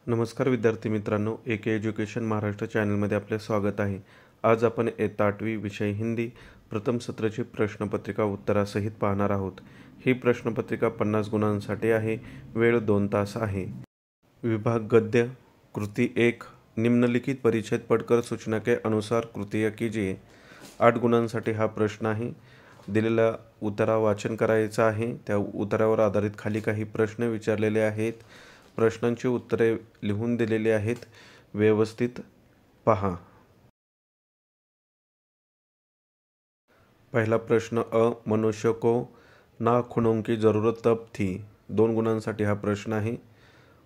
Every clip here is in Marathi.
नमस्कार विद्यार्थी मित्रांनो, AK एज्युकेशन महाराष्ट्र चॅनलमध्ये आपले स्वागत आहे। आज आपण इयत्ता 8वी विषय हिंदी प्रथम सत्राची प्रश्नपत्रिका उत्तरासहित पाहणार आहोत। ही प्रश्नपत्रिका 50 गुणांसाठी आहे। वेळ 2 तास आहे। विभाग गद्य, कृती 1, निम्नलिखित परिच्छेद पढ़कर सूचना के अनुसार कृतियाँ कीजिए। 8 गुणांसाठी हा प्रश्न आहे। दिलेला उत्तरा वाचन करायचा आहे। त्या उत्तरावर आधारित खाली काही प्रश्न विचारलेले आहेत। प्रश्नांची उत्तरे लिहून दिलेली आहेत, व्यवस्थित पहा। पहला प्रश्न अ, मनुष्य को नाखूनों की जरूरत तब थी। 2 गुणांसाठी हा प्रश्न आहे।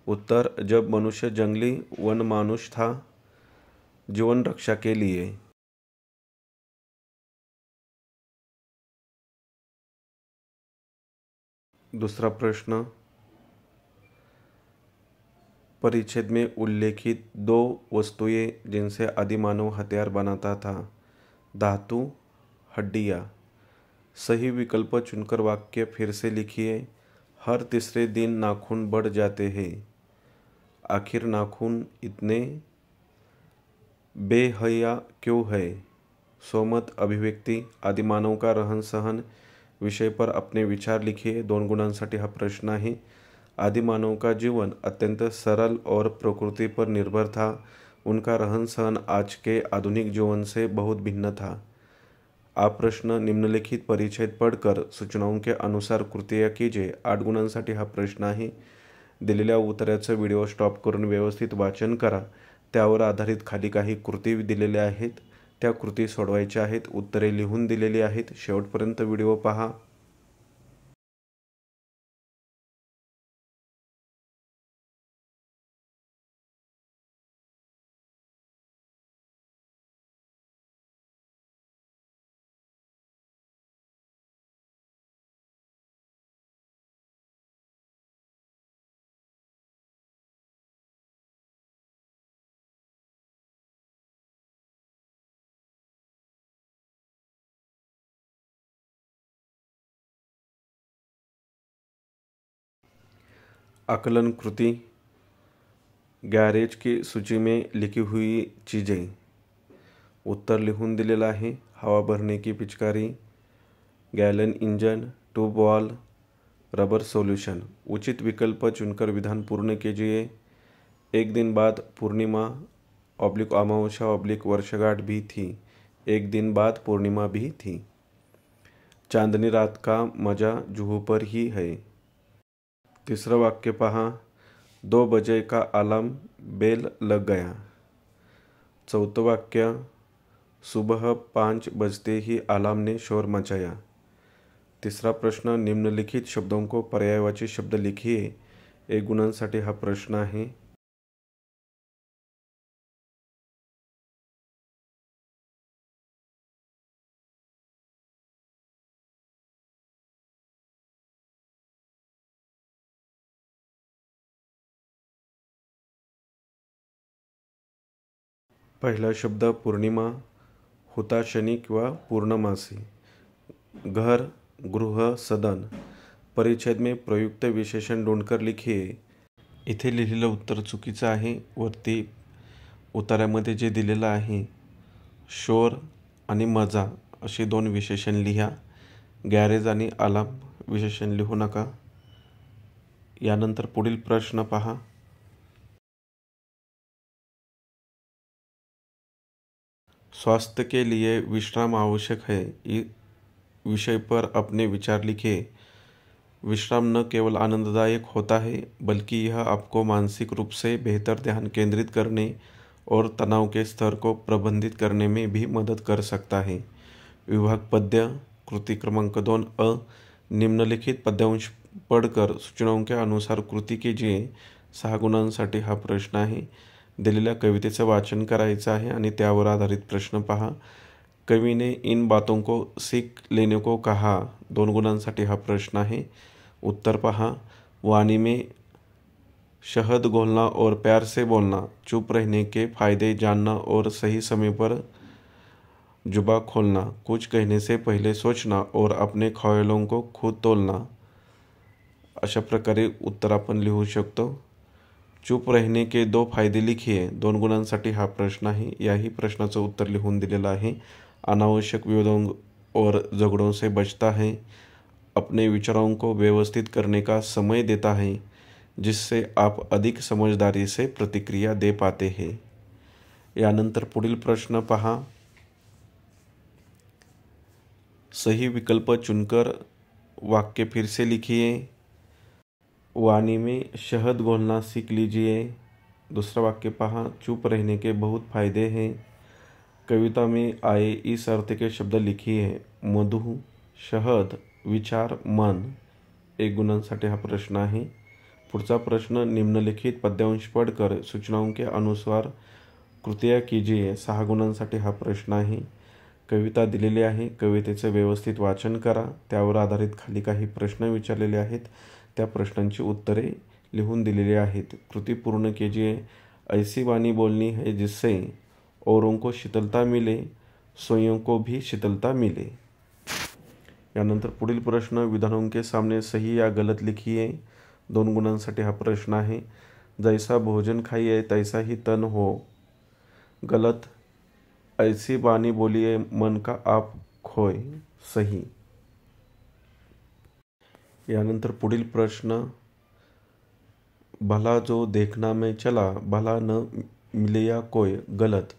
उत्तर, जब मनुष्य जंगली वन मानुष था, जीवन रक्षा के लिए। दूसरा प्रश्न, परिच्छेद में उल्लेखित 2 वस्तुएं जिनसे आदिमानव हथियार बनाता था, धातु, हड्डियाँ। सही विकल्प चुनकर वाक्य फिर से लिखिए। हर तीसरे दिन नाखून बढ़ जाते हैं। आखिर नाखून इतने बेहया क्यों है? स्वमत अभिव्यक्ति, आदिमानव का रहन सहन विषय पर अपने विचार लिखिए। 2 गुणांसाठी हा प्रश्न आहे। आदिमानव का जीवन अत्यंत सरल और प्रकृति पर निर्भर था। उनका रहन सहन आज के आधुनिक जीवन से बहुत भिन्न था। आप प्रश्न निम्नलिखित परिच्छेद पढ़कर सूचनाओं के अनुसार कृतियाँ कीजिए। 8 गुणांसाठी हा प्रश्न आहे। दिलेल्या उत्तराचं व्हिडिओ स्टॉप करून व्यवस्थित वाचन करा। त्यावर आधारित खाली काही कृती दिलेल्या आहेत, त्या कृती सोडवायच्या आहेत। उत्तरे लिहून दिलेली आहेत। शेवटपर्यंत व्हिडिओ पहा। आकलन कृति, गॅरेज की सूची में लिखी हुई चीज़ें। उत्तर लिहून दिलेला आहे। हवा भरने की पिचकारी, gallon engine, tube wall, rubber solution. उचित विकल्प चुनकर विधान पूर्ण कीजिए। एक दिन बाद पूर्णिमा ऑब्लिक अमावस्या ऑब्लिक वर्षगांठ भी थी। एक दिन बाद पूर्णिमा भी थी। चांदनी रात का मजा जुहू पर ही है। तीसरा वाक्य पहा। 2 बजे का अलार्म बेल लग गया। चौथं वाक्य, सुबह 5 बजते ही अलार्म ने शोर मचाया। तीसरा प्रश्न, निम्नलिखित शब्दों को पर्यायवाची शब्द लिखिए। 1 गुणांसाठी हा प्रश्न आहे। पहिला शब्द पूर्णिमा, हुताशनी किंवा पूर्णमासी। घर, गृह, सदन। परिच्छेद में प्रयुक्त विशेषण ढूंढकर लिखिए। इथे लिहिलेलं उत्तर चुकीचं आहे। वरती उत्तरामध्ये जे दिलेलं आहे, शोर आणि मजा अशी 2 विशेषण लिहा। गॅरेज आणि अलार्म विशेषण लिहू नका। यानंतर पुढील प्रश्न पहा। स्वास्थ्य के लिए विश्राम आवश्यक है, इस विषय पर अपने विचार लिखिए। विश्राम न केवल आनंददायक होता है, बल्कि यह आपको मानसिक रूप से बेहतर ध्यान केंद्रित करने और तनाव के स्तर को प्रबंधित करने में भी मदद कर सकता है। विभाग पद्य, कृति क्रमांक 2 अ, निम्नलिखित पद्यांश पढ़कर सूचनाओं के अनुसार कृती कीजिए। 6 गुणांसाठी हा प्रश्न आहे। दिलेल्या कवितेचं वाचन करायचं आहे आणि त्यावर आधारित प्रश्न पहा। कवि ने इन बातों को सीख लेने को कहा। 2 गुणांसाठी हा प्रश्न आहे। उत्तर पहा। वाणी में शहद घोलना और प्यार से बोलना, चुप रहने के फायदे जानना और सही समय पर जुबान खोलना, कुछ कहने से पहले सोचना और अपने ख्यालों को खुद तोलना। अशा प्रकारे उत्तर आपण लिहू शकतो। चुप रहने के 2 फायदे लिखिए. 2 गुणांसाठी हा प्रश्न आहे. याही प्रश्नाचं उत्तर लिहून दिलेलं आहे. अनावश्यक विवादों और झगड़ों से बचता है. अपने विचारों को व्यवस्थित करने का समय देता है, जिससे आप अधिक समझदारी से प्रतिक्रिया दे पाते हैं. यानंतर पुढील प्रश्न पहा. सही विकल्प चुनकर वाक्य फिर से लिखिए. वाणी में शहद घोलना सीख लीजिए. दूसरा वाक्य पहा. चुप रहने के बहुत फायदे हैं. कविता में आए इस अर्थ के शब्द लिखिए. मधु, शहद, विचार, मन. 1 गुणांसाठी हा प्रश्न आहे. पुढचा प्रश्न. निम्नलिखित पद्यांश पढ़कर सूचनाओं के अनुसार कृतियाँ कीजिए. 6 गुणांसाठी हा प्रश्न आहे. कविता दिलेली आहे. कवितेचं व्यवस्थित वाचन करा. त्यावर आधारित खाली काही प्रश्न विचारलेले आहेत. त्या प्रश्नांची उत्तरे लिहून दिलेली आहेत. कृती पूर्ण कीजिए. ऐसी वाणी बोलनी है जिससे औरों को शीतलता मिले, स्वयं को भी शीतलता मिले. यानंतर पुढील प्रश्न. विधानों के सामने सही या गलत लिखिए. 2 गुणांसाठी हा प्रश्न आहे. जैसा भोजन खाइए तैसा ही तन हो. गलत. ऐसी वाणी बोलिए मन का आप खोए. सही. यानंतर पुढील प्रश्न. भला जो देखना में चला, भला न मिलया कोई. गलत.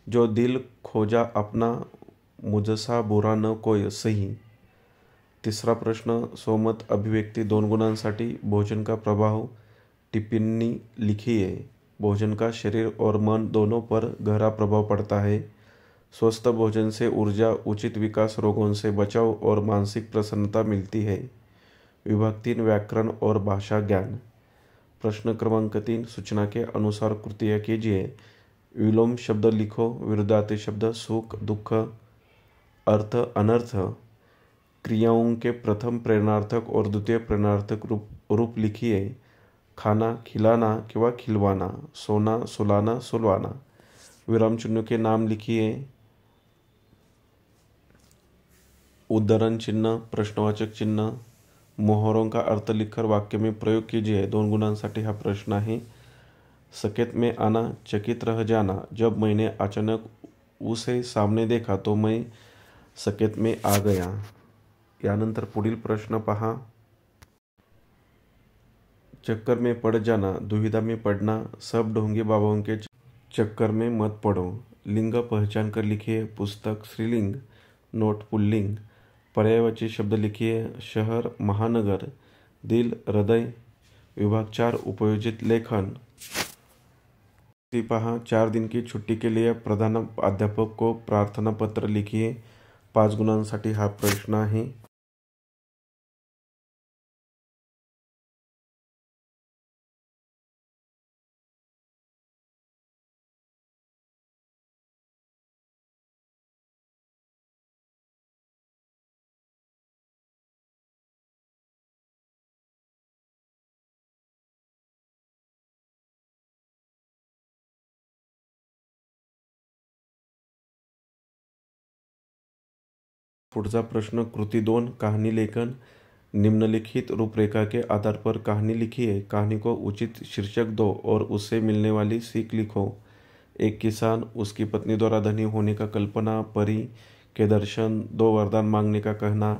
जो दिल खोजा अपना, मुझसा बुरा न कोई. सही. तिसरा प्रश्न. सोमत अभिव्यक्ति 2 गुणांसाठी. भोजन का प्रभाव. टिप्पणी लिखिए. भोजन का शरीर और मन दोनों पर गहरा प्रभाव पड़ता है. स्वस्थ भोजन से ऊर्जा, उचित विकास, रोगों से बचाव और मानसिक प्रसन्नता मिलती है. विभाग 3 व्याकरण और भाषा ज्ञान. प्रश्न क्रमांक 3. सूचना के अनुसार कृतियाँ कीजिए. विलोम शब्द लिखो. विरुद्धार्थी शब्द. सुख, दुख, अर्थ, अनर्थ. क्रियाओं के प्रथम प्रेरणार्थक और द्वितीय प्रेरणार्थक रूप लिखिए. खाना, खिलाना किंवा खिलवाना. सोना, सुलाना, सुलवाना. विराम चिन्हों के नाम लिखिए. उद्धरण चिन्ह, प्रश्नवाचक चिन्ह. मोहरों का अर्थ लिखकर वाक्य में प्रयोग कीजिए. 2 गुणांसाठी हा प्रश्न आहे. सकेत में आना, चकित रह जाना. जब मैंने अचानक उसे सामने देखा तो मैं सकेत में आ गया. यानंतर पुढील प्रश्न पहा. चक्कर में पड़ जाना, दुविधा में पड़ना. सब ढोंगी बाबाओं के चक्कर में मत पड़ो. लिंग पहचान कर लिखिए. पुस्तक स्त्रीलिंग, नोट पुल्लिंग. पर्यायवाची शब्द लिखिए. शहर, महानगर, दिल, हृदय. विभाग 4 उपयोजित लेखन. पहा. 4 दिन की छुट्टी के लिए प्रधानाध्यापक को प्रार्थना पत्र लिखिए. 5 गुणांसाठी हा प्रश्न आहे. पुढचा प्रश्न. कृती 2. कहानी लेखन. निम्नलिखित रूपरेखा के आधार पर कहानी लिखिए. कहानी को उचित शीर्षक दो और उससे मिलने वाली सीख लिखो. एक किसान, उसकी पत्नी द्वारा धनी होने का कल्पना, परी के दर्शन, 2 वरदान मांगने का कहना,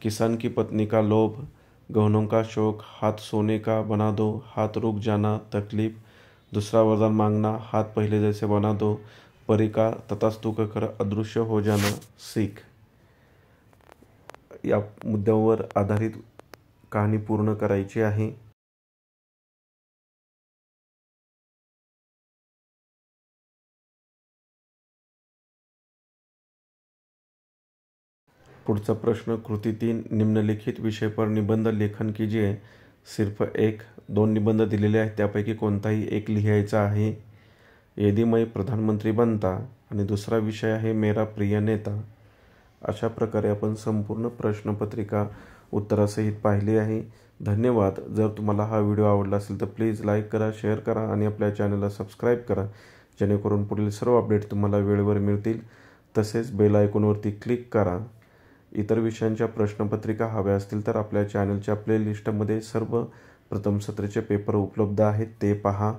किसान की पत्नी का लोभ, गहनों का शौक, हाथ सोने का बना दो, हाथ रुक जाना, तकलीफ, दूसरा वरदान मांगना, हाथ पहले जैसे बना दो, परी का तथास्तु कहकर अदृश्य हो जाना. सीख. या मुद्द्यावर आधारित कहाणी पूर्ण करायची आहे. पुढचा प्रश्न. कृती 3. निम्नलिखित विषय पर निबंध लेखन कीजिए. सिर्फ 1-2 निबंध दिलेले आहेत. त्यापैकी कोणताही एक लिहायचा आहे. यदि मैं प्रधानमंत्री बनता. आणि दुसरा विषय आहे मेरा प्रिय नेता. अशा प्रकारे आपण संपूर्ण प्रश्नपत्रिका उत्तरासहित पाहिली आहे. धन्यवाद. जर तुम्हाला हा व्हिडिओ आवडला असेल तर प्लीज लाईक करा, शेअर करा आणि आपल्या चॅनलला सबस्क्राईब करा, जेणेकरून पुढील सर्व अपडेट तुम्हाला वेळेवर मिळतील. तसेच बेल आयकॉनवरती क्लिक करा. इतर विषयांच्या प्रश्नपत्रिका हव्या असतील तर आपल्या चॅनलच्या प्लेलिस्टमध्ये सर्व प्रथम सत्राचे पेपर उपलब्ध आहेत ते पहा.